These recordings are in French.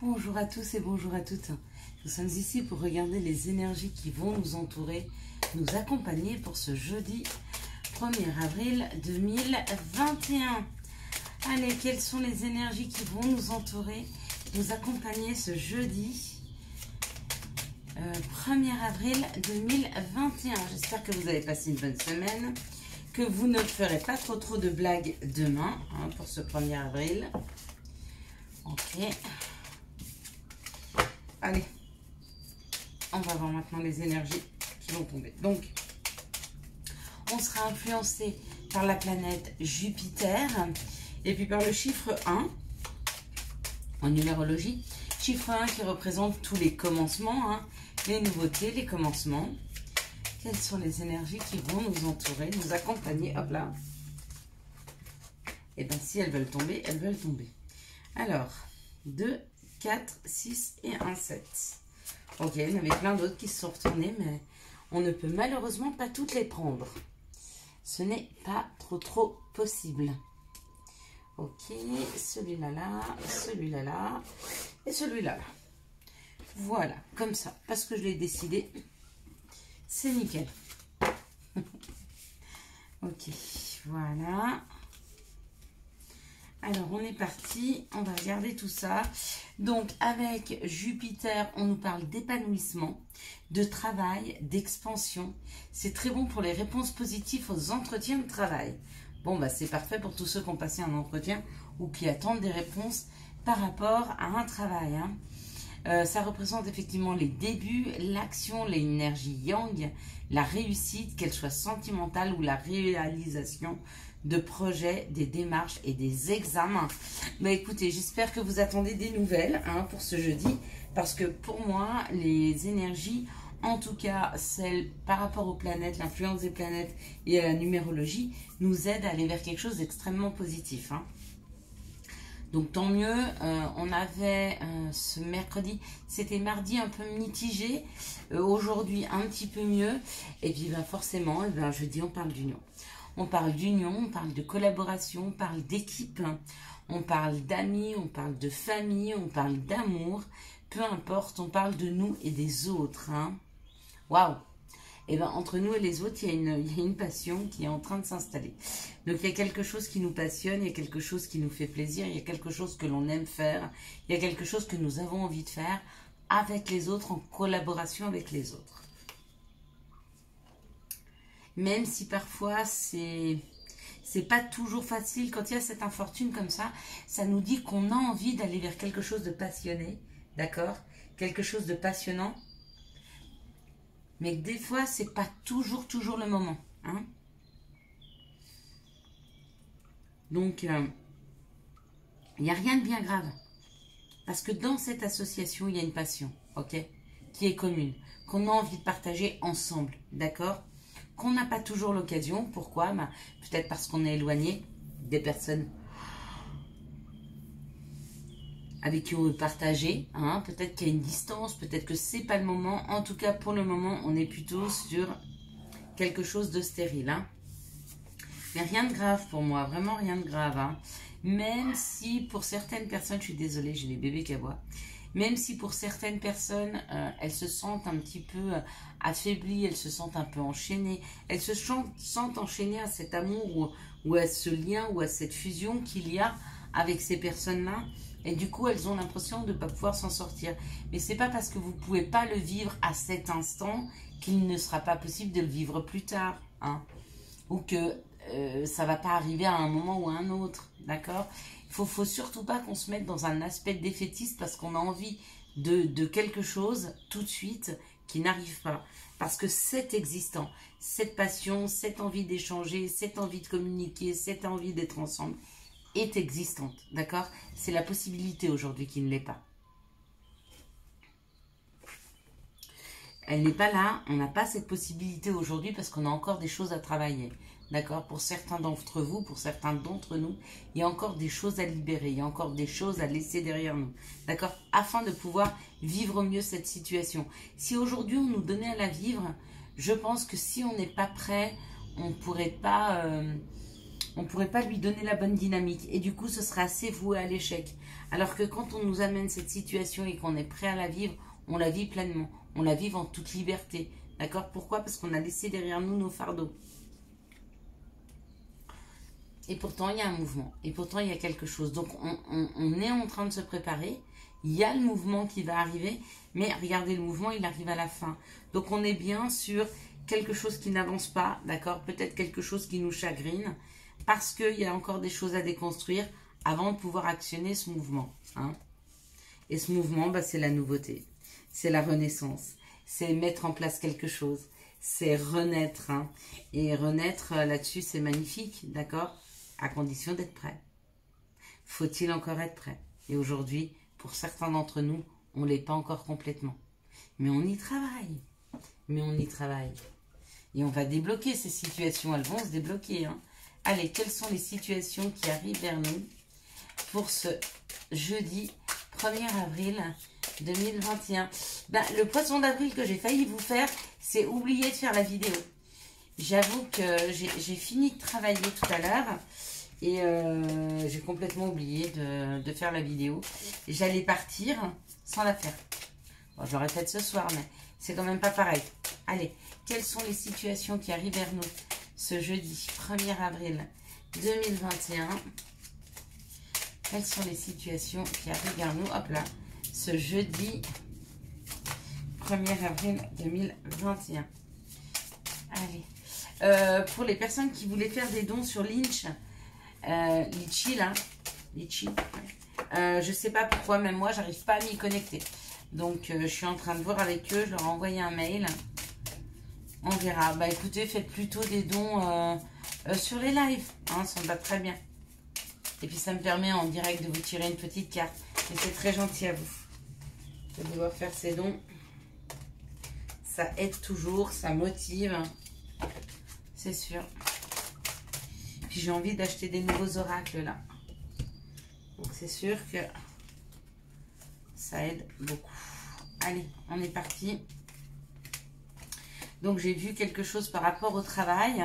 Bonjour à tous et bonjour à toutes. Nous sommes ici pour regarder les énergies qui vont nous entourer, nous accompagner pour ce jeudi 1er avril 2021. Allez, quelles sont les énergies qui vont nous entourer, nous accompagner ce jeudi 1er avril 2021. J'espère que vous avez passé une bonne semaine, que vous ne ferez pas trop de blagues demain pour ce 1er avril. Ok. Allez, on va voir maintenant les énergies qui vont tomber. Donc, on sera influencé par la planète Jupiter et puis par le chiffre 1 en numérologie. Chiffre 1 qui représente tous les commencements, les nouveautés, les commencements. Quelles sont les énergies qui vont nous entourer, nous accompagner? Hop là. Et bien, si elles veulent tomber, elles veulent tomber. Alors, 2, 4, 6 et 1, 7. Ok, il y en avait plein d'autres qui se sont retournés, mais on ne peut malheureusement pas toutes les prendre. Ce n'est pas trop possible. Ok, celui-là là, celui-là là et celui-là là. Voilà, comme ça, parce que je l'ai décidé. C'est nickel. Ok, voilà. Alors, on est parti, on va regarder tout ça. Donc, avec Jupiter, on nous parle d'épanouissement, de travail, d'expansion. C'est très bon pour les réponses positives aux entretiens de travail. Bon, bah, c'est parfait pour tous ceux qui ont passé un entretien ou qui attendent des réponses par rapport à un travail. Ça représente effectivement les débuts, l'action, l'énergie yang, la réussite, qu'elle soit sentimentale ou la réalisation de projets, des démarches et des examens. Mais écoutez, j'espère que vous attendez des nouvelles pour ce jeudi, parce que pour moi, les énergies, en tout cas celles par rapport aux planètes, l'influence des planètes et à la numérologie, nous aident à aller vers quelque chose d'extrêmement positif. Donc tant mieux, on avait ce mercredi, c'était mardi un peu mitigé, aujourd'hui un petit peu mieux, et puis forcément, jeudi on parle d'union. On parle d'union, on parle de collaboration, on parle d'équipe, on parle d'amis, on parle de famille, on parle d'amour, peu importe, on parle de nous et des autres. Waouh! Et entre nous et les autres, il y a une passion qui est en train de s'installer. Donc, il y a quelque chose qui nous passionne, il y a quelque chose qui nous fait plaisir, il y a quelque chose que l'on aime faire, il y a quelque chose que nous avons envie de faire avec les autres, en collaboration avec les autres. Même si parfois, c'est pas toujours facile. Quand il y a cette infortune comme ça, ça nous dit qu'on a envie d'aller vers quelque chose de passionné, d'accord? Quelque chose de passionnant. Mais des fois, c'est pas toujours le moment. Donc, il n'y a rien de bien grave. Parce que dans cette association, il y a une passion, ok? Qui est commune, qu'on a envie de partager ensemble, d'accord? Qu'on n'a pas toujours l'occasion. Pourquoi? Peut-être parce qu'on est éloigné des personnes avec qui on veut partager, peut-être qu'il y a une distance, peut-être que c'est pas le moment. En tout cas, pour le moment, on est plutôt sur quelque chose de stérile. Mais rien de grave pour moi, vraiment rien de grave. Même si pour certaines personnes, je suis désolée, j'ai les bébés qui aboient. Même si pour certaines personnes, elles se sentent un petit peu affaiblies, elles se sentent un peu enchaînées, elles se sentent enchaînées à cet amour ou à ce lien ou à cette fusion qu'il y a avec ces personnes-là. Et du coup, elles ont l'impression de ne pas pouvoir s'en sortir. Mais ce n'est pas parce que vous ne pouvez pas le vivre à cet instant qu'il ne sera pas possible de le vivre plus tard. Ou que ça ne va pas arriver à un moment ou à un autre. D'accord? Il ne faut surtout pas qu'on se mette dans un aspect défaitiste parce qu'on a envie de quelque chose tout de suite qui n'arrive pas. Parce que c'est existant. Cette passion, cette envie d'échanger, cette envie de communiquer, cette envie d'être ensemble est existante, d'accord? C'est la possibilité aujourd'hui qui ne l'est pas. Elle n'est pas là, on n'a pas cette possibilité aujourd'hui parce qu'on a encore des choses à travailler, d'accord? Pour certains d'entre vous, pour certains d'entre nous, il y a encore des choses à libérer, il y a encore des choses à laisser derrière nous, d'accord? Afin de pouvoir vivre mieux cette situation. Si aujourd'hui on nous donnait à la vivre, je pense que si on n'est pas prêt, on ne pourrait pas on ne pourrait pas lui donner la bonne dynamique. Et du coup, ce sera assez voué à l'échec. Alors que quand on nous amène cette situation et qu'on est prêt à la vivre, on la vit pleinement. On la vit en toute liberté. D'accord? Pourquoi? Parce qu'on a laissé derrière nous nos fardeaux. Et pourtant, il y a un mouvement. Et pourtant, il y a quelque chose. Donc, on est en train de se préparer. Il y a le mouvement qui va arriver. Mais regardez, le mouvement, il arrive à la fin. Donc, on est bien sur quelque chose qui n'avance pas. D'accord? Peut-être quelque chose qui nous chagrine. Parce qu'il y a encore des choses à déconstruire avant de pouvoir actionner ce mouvement. Hein? Et ce mouvement, bah, c'est la nouveauté. C'est la renaissance. C'est mettre en place quelque chose. C'est renaître. Hein? Et renaître là-dessus, c'est magnifique. D'accord? À condition d'être prêt. Faut-il encore être prêt? Et aujourd'hui, pour certains d'entre nous, on ne l'est pas encore complètement. Mais on y travaille. Mais on y travaille. Et on va débloquer ces situations. Elles vont se débloquer. Hein. Allez, quelles sont les situations qui arrivent vers nous pour ce jeudi 1er avril 2021? Ben, le poisson d'avril que j'ai failli vous faire, c'est oublier de faire la vidéo. J'avoue que j'ai fini de travailler tout à l'heure et j'ai complètement oublié de faire la vidéo. J'allais partir sans la faire. Bon, je l'aurais faite ce soir, mais c'est quand même pas pareil. Allez, quelles sont les situations qui arrivent vers nous ce jeudi 1er avril 2021? Quelles sont les situations qui arrivent vers nous? Hop là, ce jeudi 1er avril 2021. Allez. Pour les personnes qui voulaient faire des dons sur Lynch, Litchi là, Litchi, je sais pas pourquoi, même moi, j'arrive pas à m'y connecter. Donc, je suis en train de voir avec eux, je leur ai envoyé un mail. On verra. Bah écoutez, faites plutôt des dons sur les lives, hein, ça me va très bien. Et puis ça me permet en direct de vous tirer une petite carte. Et c'est très gentil à vous de devoir faire ces dons. Ça aide toujours, ça motive. C'est sûr. Puis j'ai envie d'acheter des nouveaux oracles là. Donc c'est sûr que ça aide beaucoup. Allez, on est parti. Donc j'ai vu quelque chose par rapport au travail.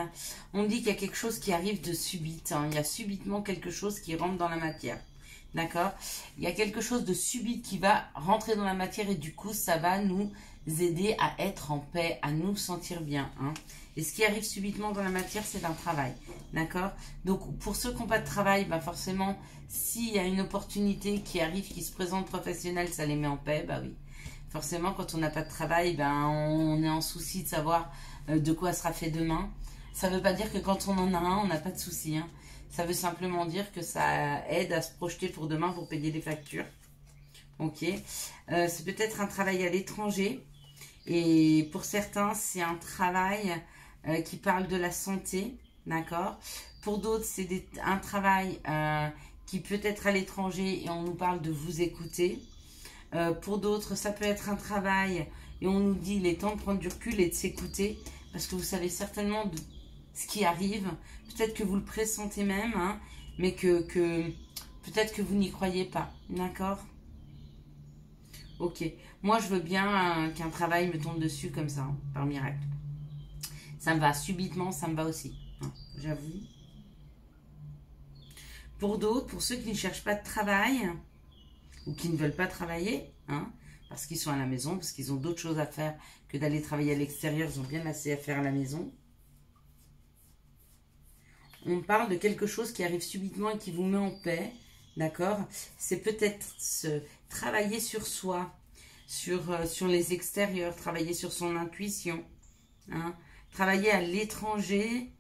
On me dit qu'il y a quelque chose qui arrive de subite. Hein. Il y a subitement quelque chose qui rentre dans la matière. D'accord? Il y a quelque chose de subite qui va rentrer dans la matière et du coup ça va nous aider à être en paix, à nous sentir bien. Hein. Et ce qui arrive subitement dans la matière, c'est un travail. D'accord? Donc pour ceux qui n'ont pas de travail, bah forcément, s'il y a une opportunité qui arrive, qui se présente professionnelle, ça les met en paix, bah oui. Forcément, quand on n'a pas de travail, ben, on est en souci de savoir de quoi sera fait demain. Ça ne veut pas dire que quand on en a un, on n'a pas de souci. Hein. Ça veut simplement dire que ça aide à se projeter pour demain pour payer des factures. Ok. C'est peut-être un travail à l'étranger. Et pour certains, c'est un travail qui parle de la santé. D'accord. Pour d'autres, c'est un travail qui peut être à l'étranger et on nous parle de vous écouter. Pour d'autres, ça peut être un travail et on nous dit il est temps de prendre du recul et de s'écouter parce que vous savez certainement de ce qui arrive. Peut-être que vous le pressentez même, hein, mais que peut-être que vous n'y croyez pas. D'accord? Ok. Moi, je veux bien qu'un travail me tombe dessus comme ça, hein, par miracle. Ça me va subitement, ça me va aussi. Hein, j'avoue. Pour d'autres, pour ceux qui ne cherchent pas de travail ou qui ne veulent pas travailler, hein, parce qu'ils sont à la maison, parce qu'ils ont d'autres choses à faire que d'aller travailler à l'extérieur, ils ont bien assez à faire à la maison. On parle de quelque chose qui arrive subitement et qui vous met en paix, d'accord? C'est peut-être travailler sur soi, sur les extérieurs, travailler sur son intuition, hein, travailler à l'étranger,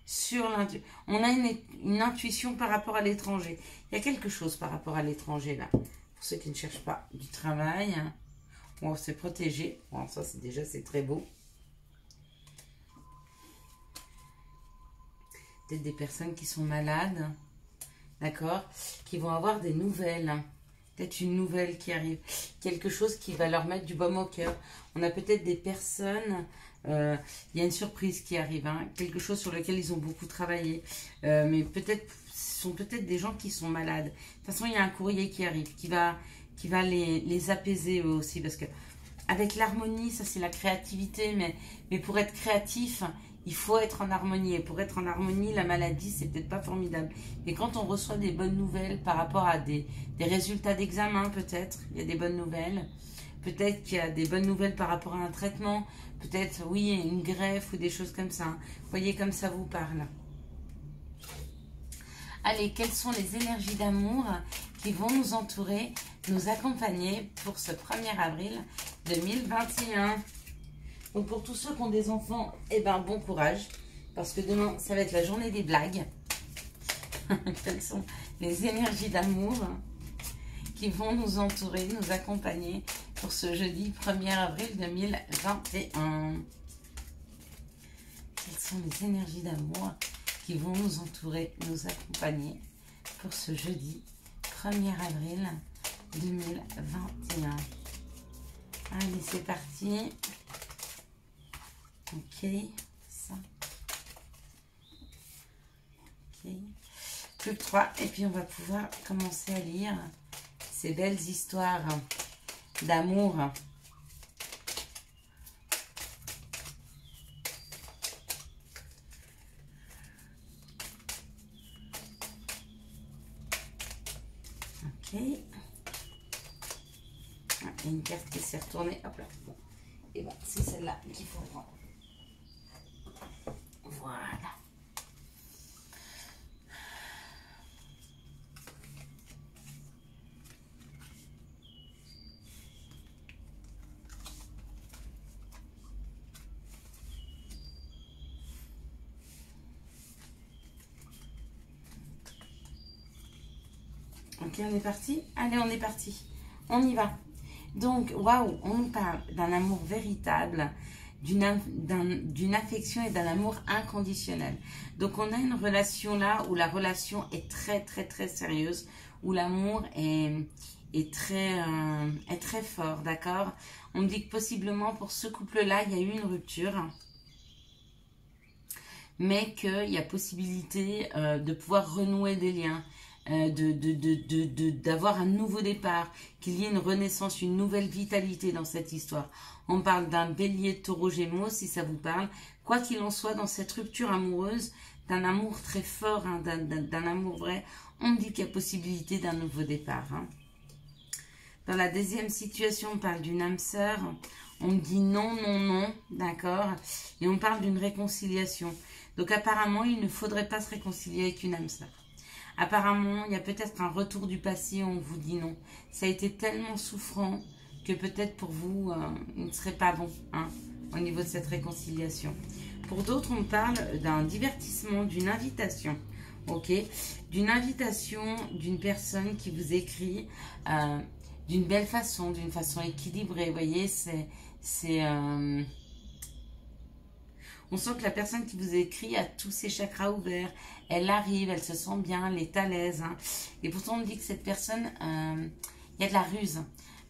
sur l'intuition. On a une intuition par rapport à l'étranger. Il y a quelque chose par rapport à l'étranger là. Pour ceux qui ne cherchent pas du travail, hein. On s'est protégé. Bon, ça, c'est très beau. Peut-être des personnes qui sont malades, d'accord, qui vont avoir des nouvelles. Peut-être une nouvelle qui arrive. Quelque chose qui va leur mettre du baume au cœur. On a peut-être des personnes... il y a une surprise qui arrive. Hein, quelque chose sur lequel ils ont beaucoup travaillé. Mais peut-être... Ce sont peut-être des gens qui sont malades. De toute façon, il y a un courrier qui arrive, qui va les apaiser eux aussi. Parce que avec l'harmonie, ça c'est la créativité, mais pour être créatif, il faut être en harmonie. Et pour être en harmonie, la maladie, c'est peut-être pas formidable. Mais quand on reçoit des bonnes nouvelles par rapport à des résultats d'examen, peut-être, il y a des bonnes nouvelles. Peut-être qu'il y a des bonnes nouvelles par rapport à un traitement. Peut-être, oui, une greffe ou des choses comme ça. Vous voyez comme ça vous parle. Allez, quelles sont les énergies d'amour qui vont nous entourer, nous accompagner pour ce 1er avril 2021? Donc pour tous ceux qui ont des enfants, eh ben bon courage, parce que demain, ça va être la journée des blagues. Quelles sont les énergies d'amour qui vont nous entourer, nous accompagner pour ce jeudi 1er avril 2021? Quelles sont les énergies d'amour qui vont nous entourer, nous accompagner pour ce jeudi 1er avril 2021? Allez, c'est parti. Ok, ça. Ok. Plus que 3. Et puis on va pouvoir commencer à lire ces belles histoires d'amour. Ok. Ah, il y a une carte qui s'est retournée. Hop là. Bon. Et bon, c'est celle-là qu'il faut prendre. Voilà. Ok, on est parti? Allez, on est parti. On y va. Donc, waouh, on nous parle d'un amour véritable, d'une affection et d'un amour inconditionnel. Donc, on a une relation là où la relation est très, très, très sérieuse, où l'amour est très fort, d'accord? On me dit que possiblement pour ce couple-là, il y a eu une rupture, mais qu'il y a possibilité de pouvoir renouer des liens, d'avoir un nouveau départ, qu'il y ait une renaissance, une nouvelle vitalité dans cette histoire. On parle d'un bélier, taureau, gémeaux, si ça vous parle. Quoi qu'il en soit, dans cette rupture amoureuse, d'un amour très fort, hein, d'un amour vrai, on me dit qu'il y a possibilité d'un nouveau départ. Hein. Dans la deuxième situation, on parle d'une âme sœur. On me dit non, non, non, d'accord? Et on parle d'une réconciliation. Donc apparemment, il ne faudrait pas se réconcilier avec une âme sœur. Apparemment, il y a peut-être un retour du passé, on vous dit non. Ça a été tellement souffrant que peut-être pour vous, il ne serait pas bon hein, au niveau de cette réconciliation. Pour d'autres, on parle d'un divertissement, d'une invitation. Ok, d'une invitation d'une personne qui vous écrit d'une belle façon, d'une façon équilibrée. Vous voyez, on sent que la personne qui vous écrit a tous ses chakras ouverts. Elle arrive, elle se sent bien, elle est à l'aise. Hein. Et pourtant, on me dit que cette personne, il y a de la ruse.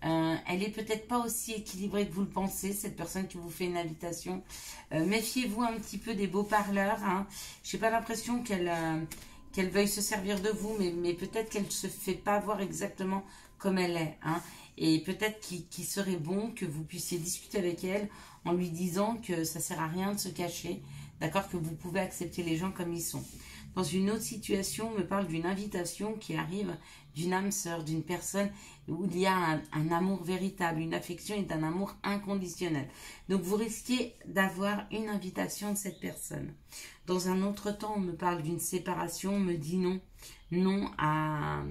Elle est peut-être pas aussi équilibrée que vous le pensez, cette personne qui vous fait une invitation. Méfiez-vous un petit peu des beaux parleurs. Hein. Je n'ai pas l'impression qu'elle veuille se servir de vous, mais peut-être qu'elle ne se fait pas voir exactement comme elle est. Hein. Et peut-être qu'il serait bon que vous puissiez discuter avec elle en lui disant que ça ne sert à rien de se cacher, d'accord, que vous pouvez accepter les gens comme ils sont. Dans une autre situation, on me parle d'une invitation qui arrive d'une âme sœur, d'une personne où il y a un amour véritable, une affection et d'un amour inconditionnel. Donc vous risquez d'avoir une invitation de cette personne. Dans un autre temps, on me parle d'une séparation, on me dit non, non à...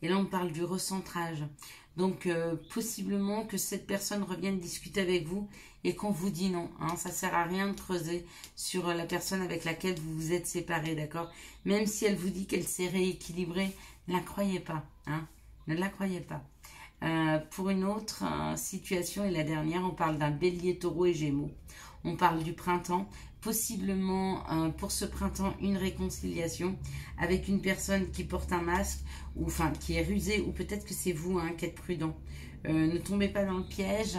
Et là, on parle du recentrage. Donc, possiblement que cette personne revienne discuter avec vous et qu'on vous dit non. Hein, ça ne sert à rien de creuser sur la personne avec laquelle vous vous êtes séparés, d'accord? Même si elle vous dit qu'elle s'est rééquilibrée, ne la croyez pas. Hein, ne la croyez pas. Pour une autre situation, et la dernière, on parle d'un bélier, taureau et gémeaux. On parle du printemps. Possiblement pour ce printemps une réconciliation avec une personne qui porte un masque ou enfin qui est rusée, ou peut-être que c'est vous hein, qui êtes prudent. Ne tombez pas dans le piège.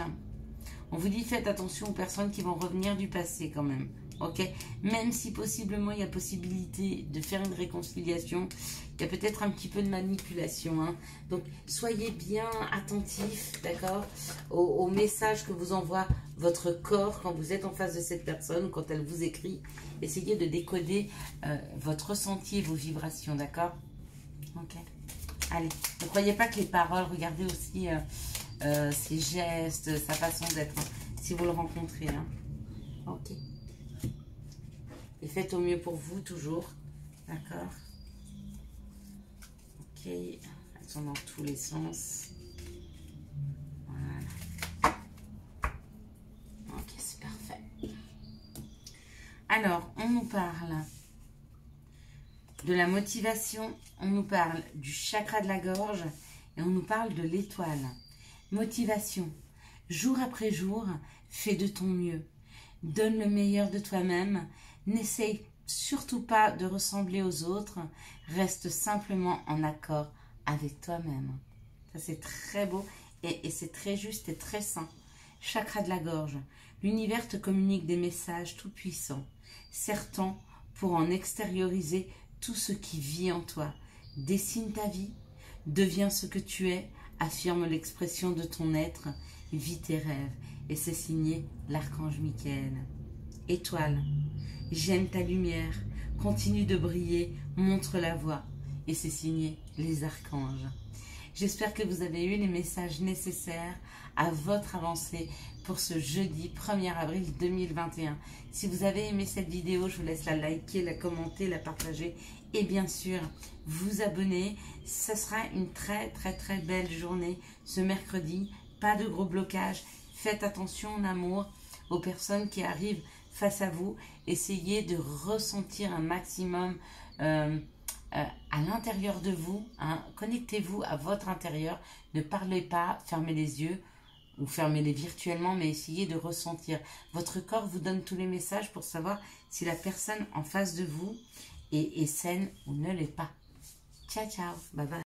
On vous dit faites attention aux personnes qui vont revenir du passé quand même. Ok, même si possiblement il y a possibilité de faire une réconciliation, Il y a peut-être un petit peu de manipulation. Hein. Donc, soyez bien attentifs, d'accord, aux messages que vous envoie votre corps quand vous êtes en face de cette personne, quand elle vous écrit. Essayez de décoder votre ressenti et vos vibrations, d'accord? Ok. Allez, ne croyez pas que les paroles, regardez aussi ses gestes, sa façon d'être, hein, si vous le rencontrez. Hein. Ok. Et faites au mieux pour vous, toujours. D'accord? Ok. Elles sont dans tous les sens. Voilà. Ok, c'est parfait. Alors, on nous parle de la motivation, on nous parle du chakra de la gorge et on nous parle de l'étoile. Motivation. Jour après jour, fais de ton mieux. Donne le meilleur de toi-même. N'essaye surtout pas de ressembler aux autres. Reste simplement en accord avec toi-même. Ça, c'est très beau et c'est très juste et très sain. Chakra de la gorge. L'univers te communique des messages tout puissants, certains pour en extérioriser tout ce qui vit en toi. Dessine ta vie, deviens ce que tu es, affirme l'expression de ton être, vis tes rêves. Et c'est signé l'archange Michael. Étoile, j'aime ta lumière, continue de briller, montre la voie. Et c'est signé les archanges. J'espère que vous avez eu les messages nécessaires à votre avancée pour ce jeudi 1er avril 2021. Si vous avez aimé cette vidéo, je vous laisse la liker, la commenter, la partager et bien sûr vous abonner. Ce sera une très belle journée ce mercredi. Pas de gros blocage. Faites attention en amour aux personnes qui arrivent face à vous. Essayez de ressentir un maximum à l'intérieur de vous, hein. Connectez-vous à votre intérieur, ne parlez pas, fermez les yeux ou fermez-les virtuellement, mais essayez de ressentir. Votre corps vous donne tous les messages pour savoir si la personne en face de vous est saine ou ne l'est pas. Ciao, ciao, bye bye.